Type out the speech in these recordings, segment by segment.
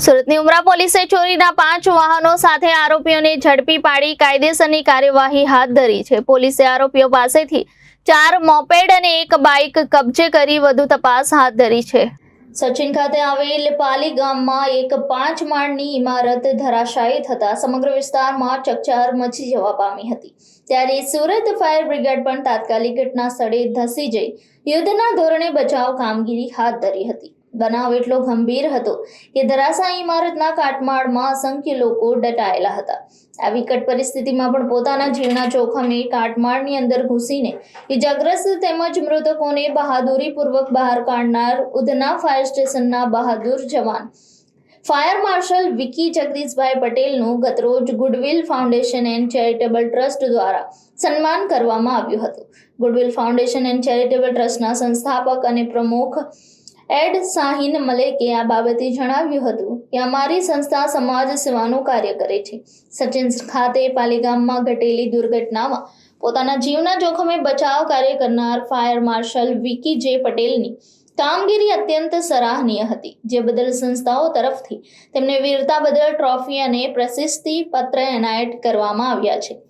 સુરતની ઉમરા પોલીસે ચોરીના 5 વાહનો સાથે આરોપીઓને ઝડપી પાડી કાયદેસરની કાર્યવાહી હાથ ધરી છે। પોલીસે આરોપીઓ પાસેથી 4 મોપેડ અને 1 બાઇક કબજે કરી વધુ તપાસ હાથ ધરી છે। સચિન ખાતે આવેલ પાલી ગામમાં એક 5 માળની ઇમારત ધરાશાયી થતા સમગ્ર વિસ્તારમાં ચકચાર મચી જવા પામી હતી। ત્યારે સુરત ફાયર બ્રિગેડ પણ તાત્કાલિક ઘટના સ્થળે ધસી જઈ યુદ્ધના ધોરણે બચાવ કામગીરી હાથ ધરી હતી। બનાવ એટલો ગંભીર હતો કે ધરાશાયી ઇમારતના કાટમાળમાં અસંખ્ય લોકો દટાયેલા હતા। આ વિકટ પરિસ્થિતિમાં પણ પોતાના જીવના જોખમે કાટમાળની અંદર ઘૂસીને ઇજાગ્રસ્ત તેમજ મૃતકોને બહાદુરીપૂર્વક બહાર કાઢનાર ઉધના ફાયર સ્ટેશનના બહાદુર જવાન ફાયર માર્શલ વિકી જગદીશભાઈ પટેલનું ગતરોજ goodwill foundation and charitable trust દ્વારા સન્માન કરવામાં આવ્યું હતું। ગુડવિલ ફાઉન્ડેશન એન્ડ ચેરિટેબલ ટ્રસ્ટના સંસ્થાપક અને પ્રમુખ એડ શાહીન મલેકે આ બાબતે જણાવ્યું હતું કે અમારી સંસ્થા સમાજ સેવાનું કાર્ય કરે છે। સચિન ખાતે પાલીગામમાં ઘટેલી દુર્ઘટનામાં પોતાના જીવના જોખમે બચાવ કાર્ય કરનાર ફાયર માર્શલ વિકી જે પટેલની કામગીરી અત્યંત સરાહનીય હતી, જે બદલ સંસ્થાઓ તરફથી તેમને વીરતા બદલ ટ્રોફી અને પ્રશસ્તિ પત્ર એનાયત કરવામાં આવ્યા છે।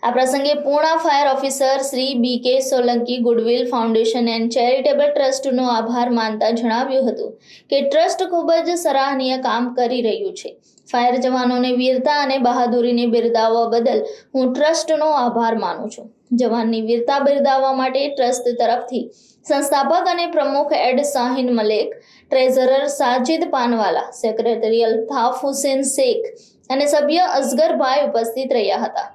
આ પ્રસંગે પૂર્ણ fire officer Shri BK Solanki goodwill foundation and charitable ટ્રસ્ટનો આભાર માનતા જણાવ્યું હતું કે ટ્રસ્ટ ખૂબ જ સરાહનીય કામ કરી રહ્યું છે। ફાયર જવાનોને વીરતા અને બહાદુરીને બિરદાવવા બદલ હું ટ્રસ્ટનો આભાર માનું છું। જવાનની વીરતા બિરદાવવા માટે ટ્રસ્ટ તરફથી સંસ્થાપક અને પ્રમુખ એડ શાહીન મલેક, ટ્રેઝરર સાજિદ પાનવાલા, સેક્રેટરી અલ્તાફ હુસેન શેખ અને સભ્ય અસગરભાઈ ઉપસ્થિત રહ્યા હતા।